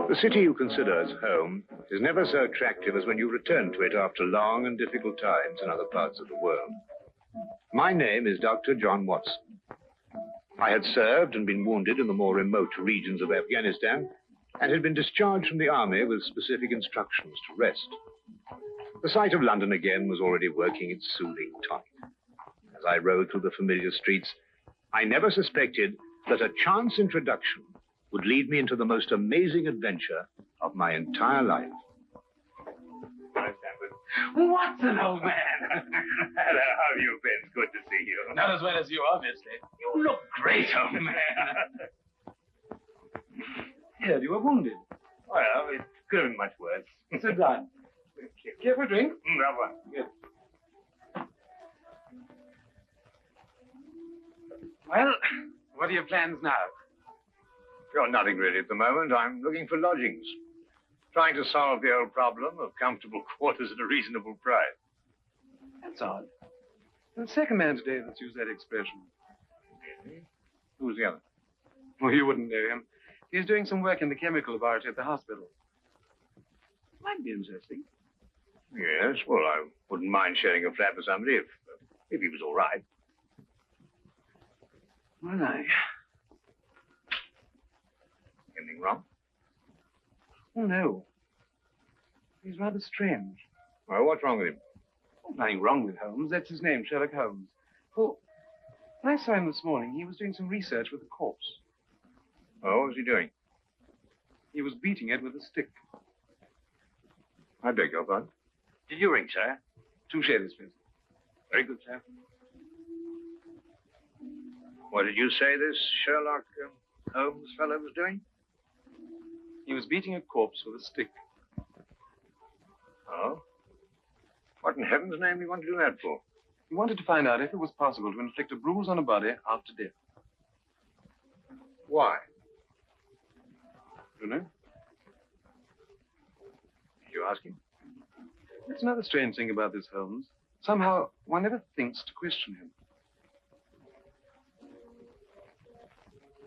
The city you consider as home is never so attractive as when you return to it after long and difficult times in other parts of the world. My name is Dr. John Watson. I had served and been wounded in the more remote regions of Afghanistan and had been discharged from the army with specific instructions to rest. The sight of London again was already working its soothing tonic. As I rode through the familiar streets, I never suspected that a chance introduction would lead me into the most amazing adventure of my entire life. Watson, old man. Hello, how have you been? Good to see you. Not as well as you, obviously. You look great, old man. Here, you were wounded. Well, it could have been much worse. Sit down. Care for a drink? That one. Good. Well, what are your plans now? Well, nothing really at the moment. I'm looking for lodgings. Trying to solve the old problem of comfortable quarters at a reasonable price. That's odd. The second man today that's used that expression. Really? Who's the other? Well, you wouldn't know him. He's doing some work in the chemical laboratory at the hospital. Might be interesting. Yes, well, I wouldn't mind sharing a flat with somebody if he was all right. Well, Anything wrong? Oh, no. He's rather strange. Well, what's wrong with him? Oh, nothing wrong with Holmes. That's his name, Sherlock Holmes. Well, when I saw him this morning, he was doing some research with a corpse. Oh, what was he doing? He was beating it with a stick. I beg your pardon? Did you ring, sir? Two shaders, please. Very good, sir. What did you say this Sherlock Holmes fellow was doing? He was beating a corpse with a stick. Oh? What in heaven's name do you want to do that for? He wanted to find out if it was possible to inflict a bruise on a body after death. Why? You know? Did you ask him? That's another strange thing about this Holmes. Somehow, one never thinks to question him.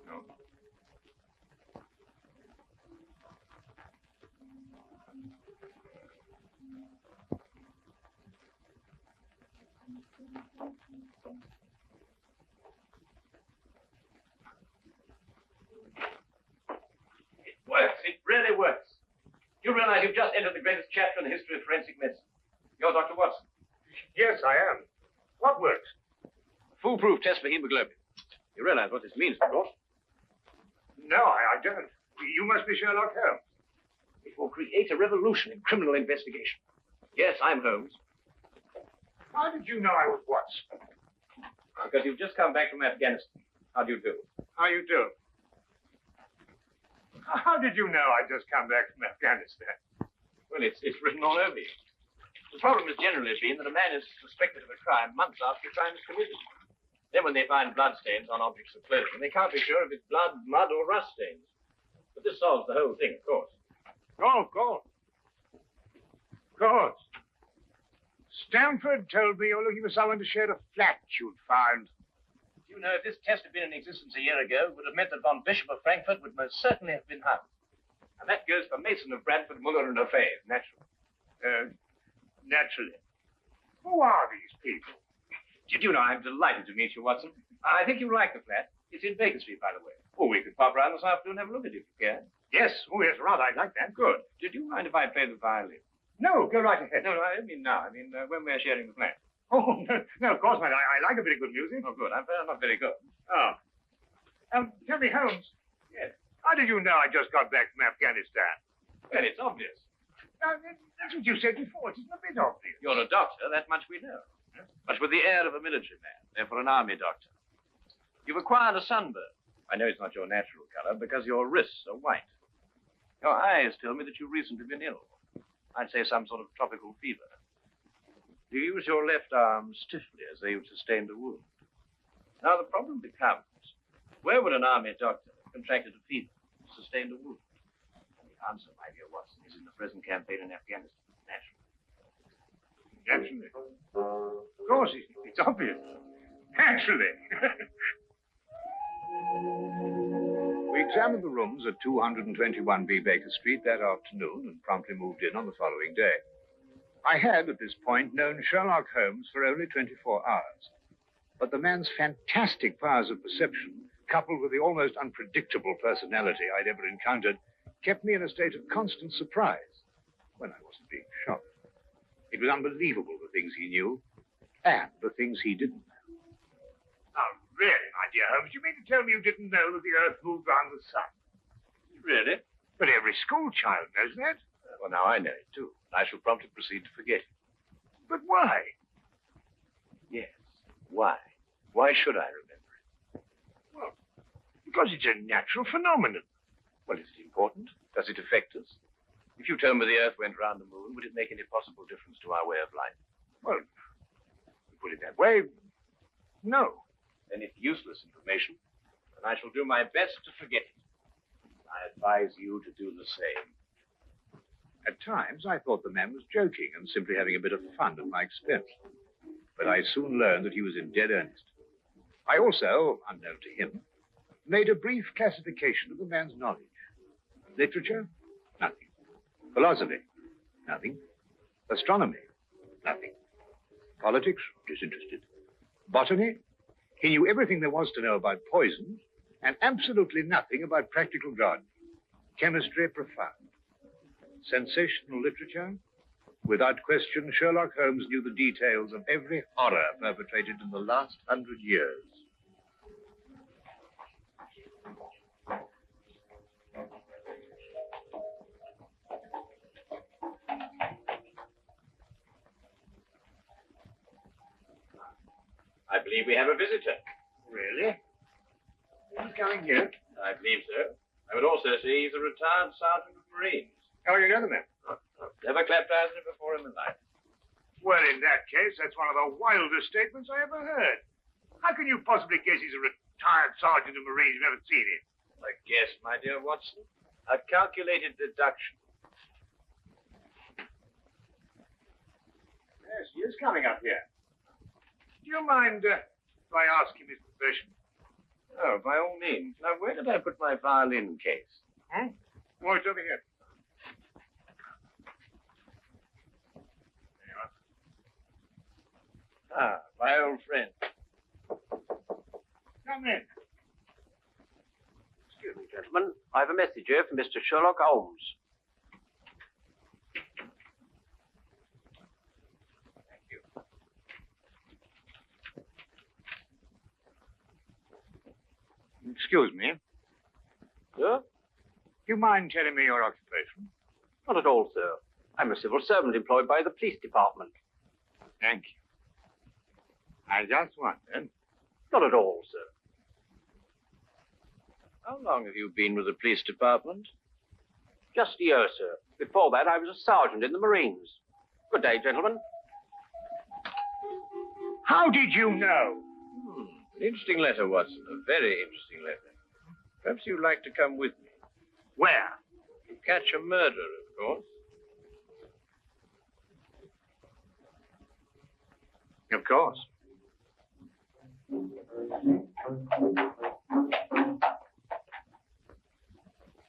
No. It works. It really works. You realize you've just entered the greatest chapter in the history of forensic medicine. You're Dr. Watson. Yes, I am. What works? Foolproof test for hemoglobin. You realize what this means, of course. No, I don't. You must be Sherlock Holmes. It will create a revolution in criminal investigation. Yes, I'm Holmes. How did you know I was Watson? Because you've just come back from Afghanistan. How do you do? How you do? How did you know I'd just come back from Afghanistan? Well, it's written all over you. The problem has generally been that a man is suspected of a crime months after the crime is committed. Then when they find bloodstains on objects of clothing, they can't be sure if it's blood, mud, or rust stains. But this solves the whole thing, of course. Oh, of course. Of course. Stamford told me you're looking for someone to share a flat you'd found. You know, if this test had been in existence a year ago, it would have meant that von Bishop of Frankfurt would most certainly have been hung. And that goes for Mason of Bradford, Muller, and O'Fay, naturally. Naturally. Who are these people? Did you know, I'm delighted to meet you, Watson. I think you'll like the flat. It's in Baker Street, by the way. Oh, we could pop round this afternoon and have a look at it if you can. Yes. Oh, yes, rather. I'd like that. Good. Did you mind if I play the violin? No, go right ahead. No, I mean now. I mean when we're sharing the flat. Oh, no, of course not. I like a bit of good music. Oh, good. I'm not very good. Oh. Tell me, Holmes. Yes. How did you know I just got back from Afghanistan? Well, it's obvious. That's what you said before. It isn't a bit obvious. You're a doctor, that much we know. But with the air of a military man, therefore an army doctor. You've acquired a sunburn. I know it's not your natural color because your wrists are white. Your eyes tell me that you've recently been ill. I'd say some sort of tropical fever. You use your left arm stiffly as though you've sustained a wound. Now the problem becomes, where would an army doctor have contracted a fever, sustained a wound? And the answer, my dear Watson, is in the present campaign in Afghanistan, naturally. Naturally. Of course, it's obvious. Naturally. We examined the rooms at 221B Baker Street that afternoon and promptly moved in on the following day. I had, at this point, known Sherlock Holmes for only 24 hours. But the man's fantastic powers of perception, coupled with the almost unpredictable personality I'd ever encountered, kept me in a state of constant surprise when I wasn't being shocked. It was unbelievable, the things he knew and the things he didn't know. Oh, really, my dear Holmes, you mean to tell me you didn't know that the Earth moved round the sun? Really? But every school child knows that. Well, now I know it, too. I shall promptly proceed to forget it. But why? Yes. Why? Why should I remember it? Well, because it's a natural phenomenon. Well, is it important? Does it affect us? If you told me the Earth went round the moon, would it make any possible difference to our way of life? Well, to put it that way, no. Then it's useless information, and I shall do my best to forget it. I advise you to do the same. At times, I thought the man was joking and simply having a bit of fun at my expense. But I soon learned that he was in dead earnest. I also, unknown to him, made a brief classification of the man's knowledge. Literature? Nothing. Philosophy? Nothing. Astronomy? Nothing. Politics? Disinterested. Botany? He knew everything there was to know about poisons and absolutely nothing about practical gardening. Chemistry? Profound. Sensational literature? Without question, Sherlock Holmes knew the details of every horror perpetrated in the last 100 years. I believe we have a visitor. Really? Who's coming here? I believe so. I would also say he's a retired sergeant of Marines. Oh, you know the man? Never clapped eyes on him before in my life. Well, in that case, that's one of the wildest statements I ever heard. How can you possibly guess he's a retired sergeant of Marines? You've never seen him. A guess, my dear Watson. A calculated deduction. Yes, he is coming up here. Do you mind if I ask him his profession? Oh, by all means. Now, where did I put my violin case? Oh, it's over here. There you are. Ah, my old friend. Come in. Excuse me, gentlemen. I have a message here from Mr. Sherlock Holmes. Thank you. Excuse me. Sir? Do you mind telling me your occupation? Not at all, sir. I'm a civil servant employed by the police department. Thank you. I just wondered. Not at all, sir. How long have you been with the police department? Just a year, sir. Before that, I was a sergeant in the Marines. Good day, gentlemen. How did you know? An interesting letter, Watson. A very interesting letter. Perhaps you'd like to come with me. Where? To catch a murderer, of course. Of course.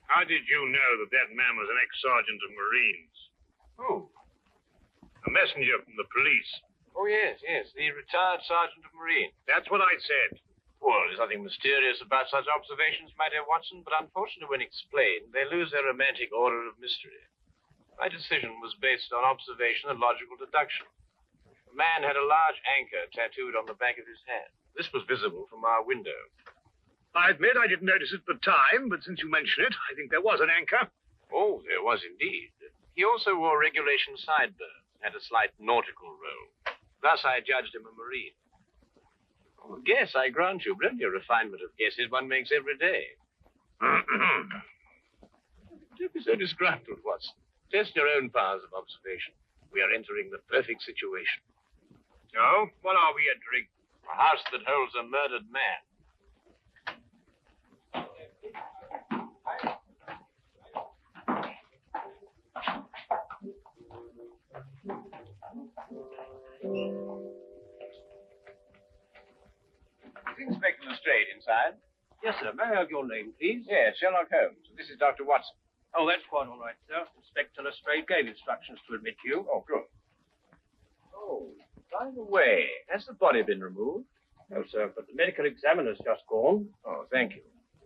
How did you know that man was an ex-sergeant of Marines? Who? A messenger from the police. Oh, yes. The retired sergeant of Marines. That's what I said. Well, there's nothing mysterious about such observations, my dear Watson, but unfortunately, when explained, they lose their romantic order of mystery. My decision was based on observation and logical deduction. The man had a large anchor tattooed on the back of his hand. This was visible from our window. I admit I didn't notice it at the time, but since you mention it, I think there was an anchor. Oh, there was indeed. He also wore regulation sideburns, had a slight nautical roll. Thus, I judged him a marine. Oh, a guess, I grant you, but only a refinement of guesses one makes every day. Don't be so disgruntled, Watson. Test your own powers of observation. We are entering the perfect situation. Oh, what are we entering? A house that holds a murdered man. Is Inspector Lestrade inside? Yes, sir. May I have your name, please? Yes, Sherlock Holmes. This is Dr. Watson. Oh, that's quite all right, sir. Inspector Lestrade gave instructions to admit you. Oh, good. Oh, by the way, has the body been removed? No, sir, but the medical examiner's just gone. Oh, thank you.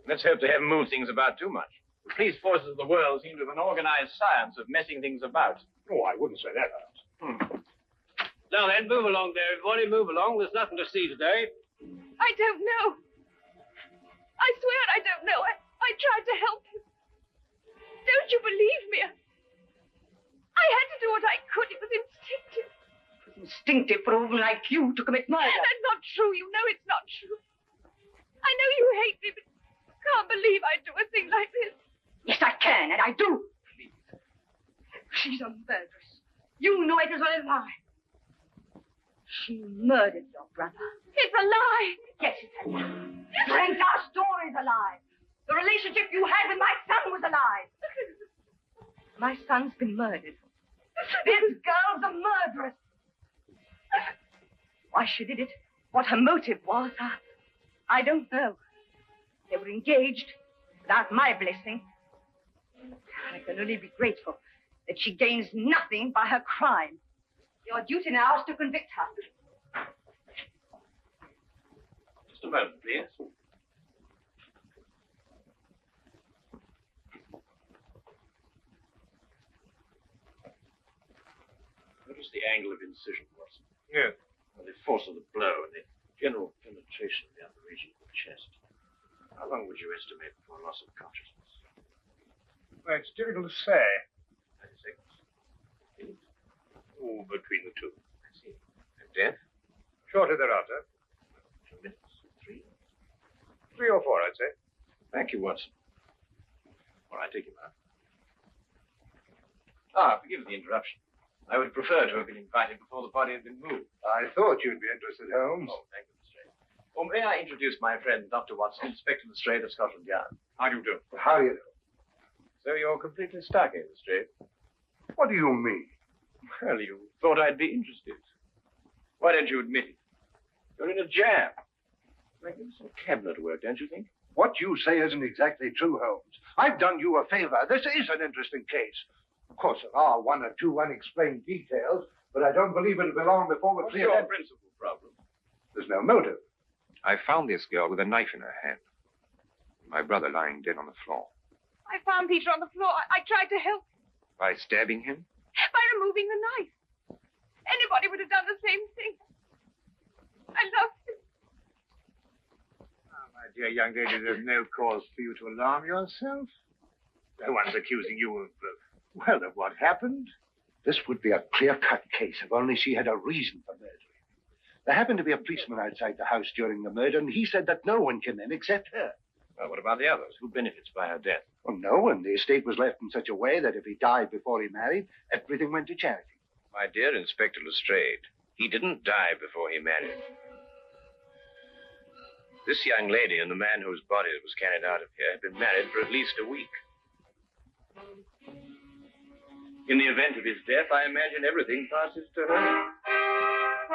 Let's hope they haven't moved things about too much. The police forces of the world seem to have an organized science of messing things about. Oh, I wouldn't say that, Ernst. Now then, move along there, everybody. Move along. There's nothing to see today. I don't know. I swear I don't know. I tried to help him. Don't you believe me? I had to do what I could. It was instinctive. Instinctive for a woman like you to commit murder. That's not true. You know it's not true. I know you hate me, but you can't believe I'd do a thing like this. Yes, I can, and I do. Please. She's a murderess. You know it as well as I. She murdered your brother. It's a lie. Yes, it's a lie. Your entire story's a lie. The relationship you had with my son was a lie. My son's been murdered. This girl's a murderess. Why she did it, what her motive was, I don't know. They were engaged without my blessing. I can only be grateful that she gains nothing by her crime. Your duty now is to convict her. Just a moment, please. Notice the angle of incision, Watson. Yes. And the force of the blow and the general penetration of the upper region of the chest. How long would you estimate before loss of consciousness? Well, it's difficult to say. 30 seconds. Minutes? Oh, between the two. I see. And death? Shortly thereafter. 2 minutes? 3? 3 or 4, I'd say. Thank you, Watson. All right, take him out. Ah, forgive the interruption. I would prefer to have been invited before the body had been moved. I thought you'd be interested, Holmes. Oh, thank you, Lestrade. Oh, may I introduce my friend, Dr. Watson, Inspector Lestrade of Scotland Yard? How do you do? How do you do? So you're completely stuck, eh, Lestrade? What do you mean? Well, you thought I'd be interested. Why don't you admit it? You're in a jam. Might give some cabinet work, don't you think? What you say isn't exactly true, Holmes. I've done you a favor. This is an interesting case. Of course, there are 1 or 2 unexplained details, but I don't believe it'll be long before we're What's clear. your principal problem? There's no motive. I found this girl with a knife in her hand. My brother lying dead on the floor. I found Peter on the floor. I tried to help him By stabbing him? by removing the knife. Anybody would have done the same thing. I loved him. Oh, my dear young lady, there's no cause for you to alarm yourself. No one's accusing you of, of what happened. This would be a clear-cut case if only she had a reason for murdering him. There happened to be a policeman outside the house during the murder, and he said that no one came in except her. Well, what about the others? Who benefits by her death? Well, no one. The estate was left in such a way that if he died before he married, everything went to charity. My dear Inspector Lestrade, he didn't die before he married. This young lady and the man whose body was carried out of here had been married for at least a week. In the event of his death, I imagine everything passes to her.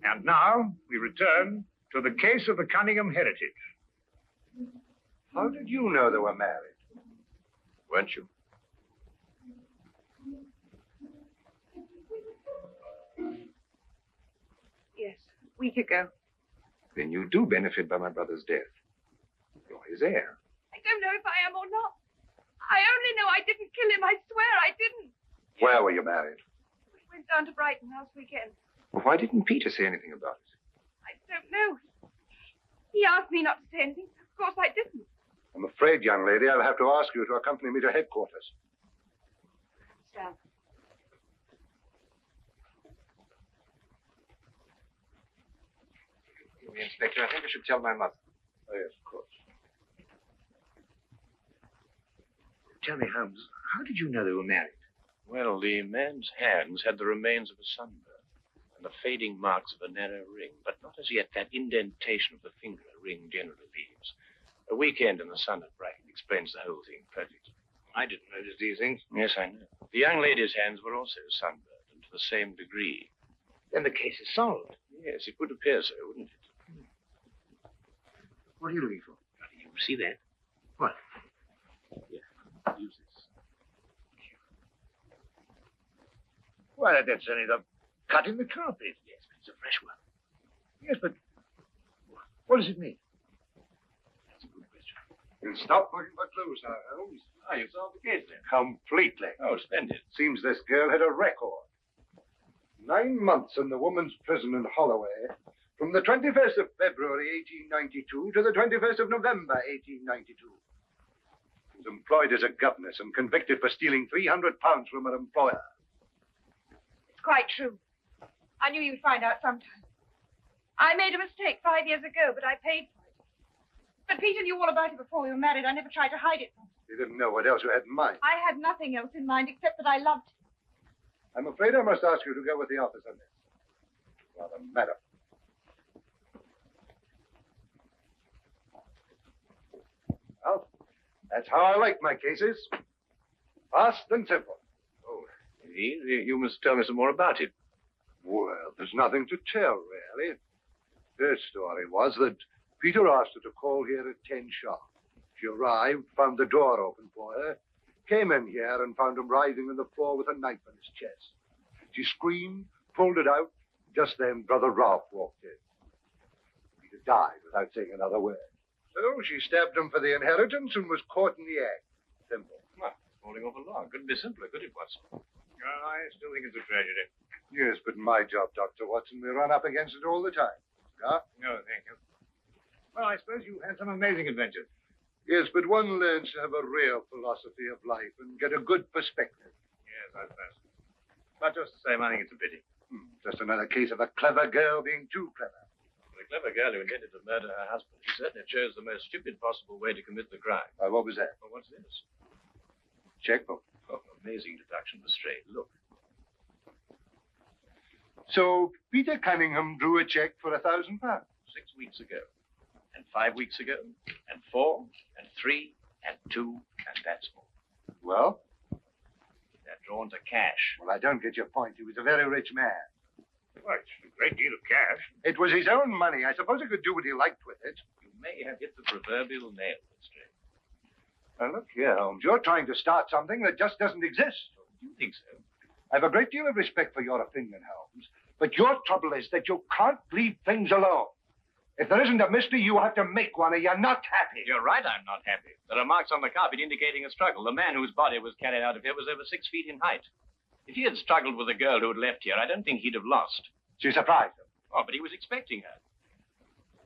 And now we return to the case of the Cunningham Heritage. How did you know they were married? Weren't you? Yes. week ago. Then you do benefit by my brother's death. You're his heir. I don't know if I am or not. I only know I didn't kill him. I swear I didn't. Where were you married? We went down to Brighton last weekend. Well, why didn't Peter say anything about it? I don't know. He asked me not to say anything. Of course I didn't. I'm afraid, young lady, I'll have to ask you to accompany me to headquarters. Sam. Inspector, I think I should tell my mother. Oh, yes, of course. Tell me, Holmes, how did you know they were married? Well, the man's hands had the remains of a sunburn and the fading marks of a narrow ring, but not as yet that indentation of the finger a ring generally leaves. A weekend in the sun at Brighton explains the whole thing perfectly. I didn't notice these things. Yes, I know. The young lady's hands were also sunburned, and to the same degree. Then the case is solved. Yes, it would appear so, wouldn't it? What are you looking for? You see that? What? Yeah, use this. Why, that's only the cut in the carpet. Yes, but it's a fresh one. Yes, but what does it mean? That's a good question. We'll stop looking for clues now, Holmes. Ah, you solved the case then. Completely. Oh, splendid. Seems this girl had a record. 9 months in the woman's prison in Holloway, from the 21st of February, 1892, to the 21st of November, 1892. She was employed as a governess and convicted for stealing £300 from her employer. It's quite true. I knew you'd find out sometime. I made a mistake 5 years ago, but I paid for it. But Peter knew all about it before we were married. I never tried to hide it from him. You didn't know what else you had in mind. I had nothing else in mind except that I loved him. I'm afraid I must ask you to go with the office on this. Rather, madam. Well, that's how I like my cases. Fast and simple. Oh, indeed. You must tell me some more about it. Well, there's nothing to tell, really. Her story was that Peter asked her to call here at 10 sharp. She arrived, found the door open for her, came in here and found him writhing on the floor with a knife in his chest. She screamed, pulled it out. Just then, Brother Ralph walked in. Peter died without saying another word. So she stabbed him for the inheritance and was caught in the act. Simple. Well, holding off a log. Couldn't be simpler, could it, Watson? I still think it's a tragedy. Yes, but in my job, Dr. Watson, we run up against it all the time. Huh? No, thank you. Well, I suppose you've had some amazing adventures. Yes, but one learns to have a real philosophy of life and get a good perspective. Yes, I suppose. But just the same, I think it's a pity. Just another case of a clever girl being too clever. The clever girl who intended to murder her husband, she certainly chose the most stupid possible way to commit the crime. What was that? Well, what's this? Checkbook. Oh, amazing deduction, Lestrade. Look. So Peter Cunningham drew a check for £1,000. 6 weeks ago. And 5 weeks ago. And 4. And 3. And 2. And that's all. Well? They're drawn to cash. Well, I don't get your point. He was a very rich man. Well, it's a great deal of cash. It was his own money. I suppose he could do what he liked with it. You may have hit the proverbial nail, Lestrade. Now, look here, Holmes. You're trying to start something that just doesn't exist. Do you think so? I have a great deal of respect for your opinion, Holmes. But your trouble is that you can't leave things alone. If there isn't a mystery, you have to make one, or you're not happy. You're right, I'm not happy. There are marks on the carpet indicating a struggle. The man whose body was carried out of here was over 6 feet in height. If he had struggled with the girl who had left here, I don't think he'd have lost. She surprised him. Oh, but he was expecting her.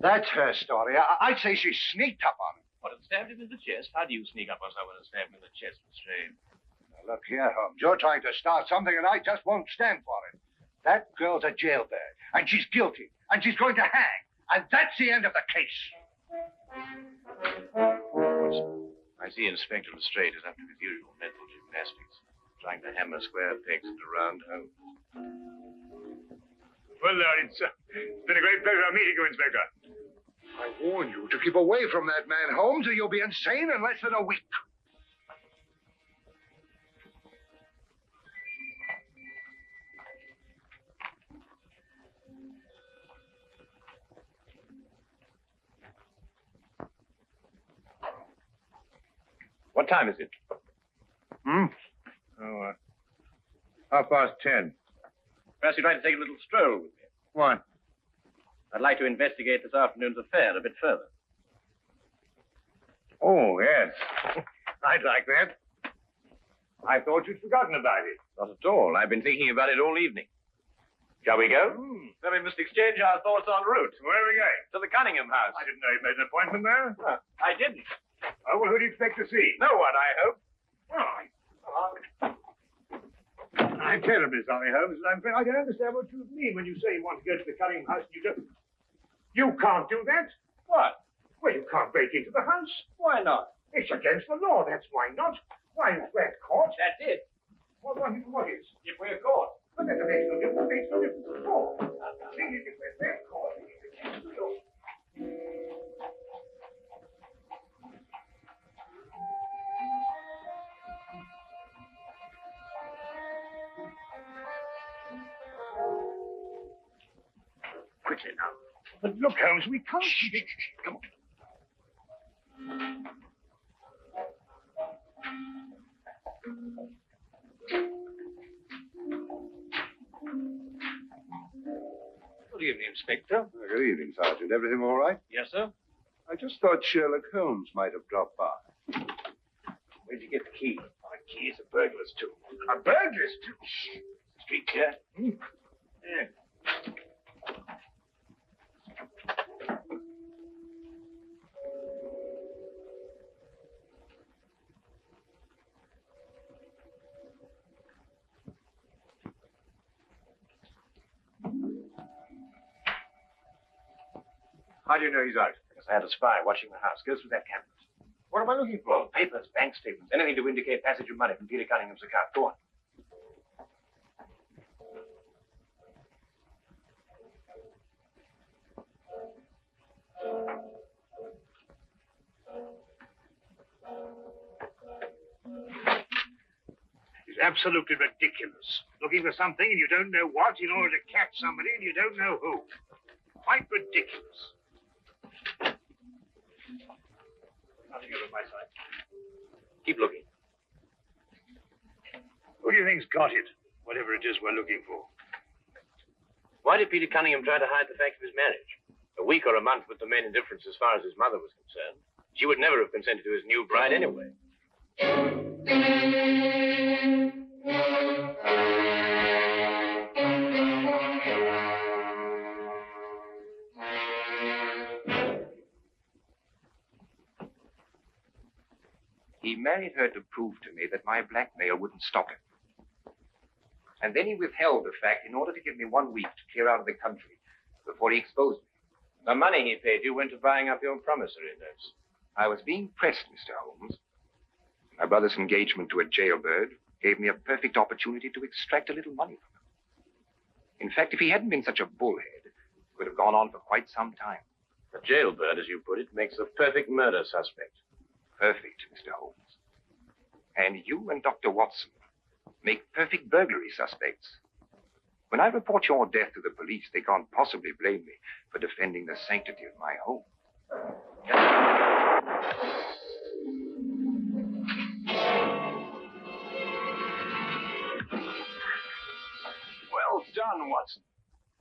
That's her story. I'd say she sneaked up on him. What, had stabbed him in the chest? How do you sneak up on someone and stab him in the chest, Lestrade? Now, look here, Holmes. You're trying to start something, and I just won't stand for it. That girl's a jailbird, and she's guilty, and she's going to hang. And that's the end of the case. I see Inspector Lestrade is up to his usual mental gymnastics, trying to hammer square pegs into round holes. Well, it's been a great pleasure meeting you, Inspector. I warn you to keep away from that man, Holmes, or you'll be insane in less than a week. What time is it? Oh, 10:30. Perhaps you'd like to take a little stroll with me. What? I I'd like to investigate this afternoon's affair a bit further. Oh, yes. I'd like that. I thought you'd forgotten about it. Not at all. I've been thinking about it all evening. Shall we go? Then we must exchange our thoughts en route. Where are we going? To the Cunningham house. I didn't know you made an appointment there. I didn't. Oh, well, who do you expect to see? No one, I hope. I'm terribly sorry, Holmes, but I'm afraid I don't understand what you mean when you say you want to go to the Cunningham house and you don't. You can't do that. What? Well, you can't break into the house. Why not? It's against the law, that's why not. Why, if we're caught. That's it. What is? If we're caught. But that makes no difference. It makes no difference at all. The thing is, if we're caught, it's against the law. Quickly now. But look, Holmes, we can't. Shh. Come on. Good evening, Inspector. Good evening, Sergeant. Everything all right? Yes, sir. I just thought Sherlock Holmes might have dropped by. Where'd you get the key? Oh, the key is a burglar's too. A burglar's too. Shh. Street clear? Yeah. How do you know he's out? Because I had a spy watching the house. Go through that cabinet. What am I looking for? Well, papers, bank statements, anything to indicate passage of money from Peter Cunningham's account. Go on. It's absolutely ridiculous. Looking for something and you don't know what in order to catch somebody and you don't know who. Quite ridiculous. Nothing over my side. Keep looking. Who do you think's got it? Whatever it is we're looking for. Why did Peter Cunningham try to hide the fact of his marriage? A week or a month would have made a difference as far as his mother was concerned. She would never have consented to his new bride anyway. He married her to prove to me that my blackmail wouldn't stop him. And then he withheld the fact in order to give me 1 week to clear out of the country before he exposed me. The money he paid you went to buying up your promissory notes. I was being pressed, Mr. Holmes. My brother's engagement to a jailbird gave me a perfect opportunity to extract a little money from him. In fact, if he hadn't been such a bullhead, it could have gone on for quite some time. The jailbird, as you put it, makes a perfect murder suspect. Perfect, Mr. Holmes. And you and Dr. Watson make perfect burglary suspects. When I report your death to the police, they can't possibly blame me for defending the sanctity of my home. Well done, Watson.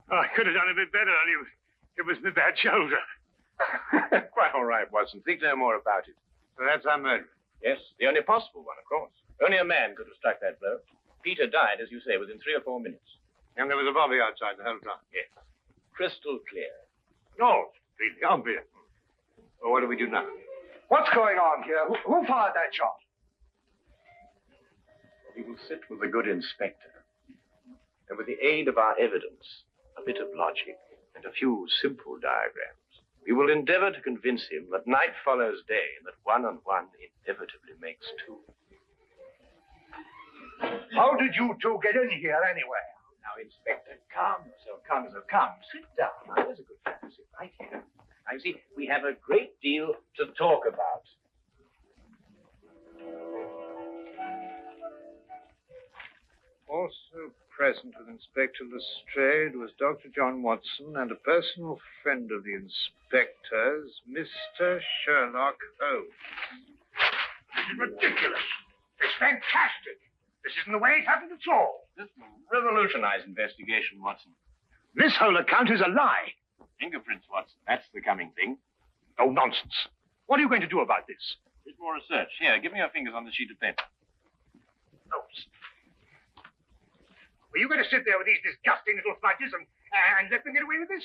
Oh, I could have done a bit better, only it was my bad shoulder. Quite all right, Watson. Think no more about it. So that's our murder. Yes, the only possible one, of course. Only a man could have struck that blow. Peter died, as you say, within 3 or 4 minutes. And there was a bobby outside the whole time. Yes. Crystal clear. No, completely obvious. Well, what do we do now? What's going on here? Who fired that shot? We will sit with the good inspector. And with the aid of our evidence, a bit of logic, and a few simple diagrams, we will endeavor to convince him that night follows day and that 1 and 1 inevitably makes 2. How did you two get in here anyway? Now, Inspector, calm yourself, calm yourself. Come, sit down. Now, there's a good fellow. Sit right here. Now, you see, we have a great deal to talk about. Also present with Inspector Lestrade was Dr. John Watson and a personal friend of the inspector's, Mr. Sherlock Holmes. This is ridiculous. It's fantastic. This isn't the way it happened at all. This will revolutionize investigation, Watson. This whole account is a lie. Fingerprints, Watson. That's the coming thing. Oh, nonsense. What are you going to do about this? There's more research. Here, give me your fingers on the sheet of paper. Holmes. Were you going to sit there with these disgusting little smudges and let them get away with this?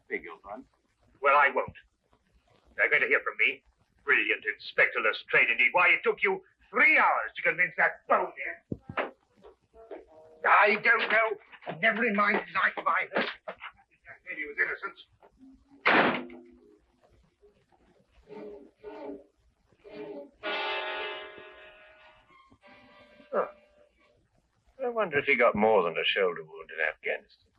Beg your pardon. Well, I won't. They're going to hear from me. Brilliant Inspector Lestrade, indeed. Why, it took you 3 hours to convince that bonehead. I don't know. Never in my life have I heard. That lady was innocent. Oh. I wonder if he got more than a shoulder wound in Afghanistan.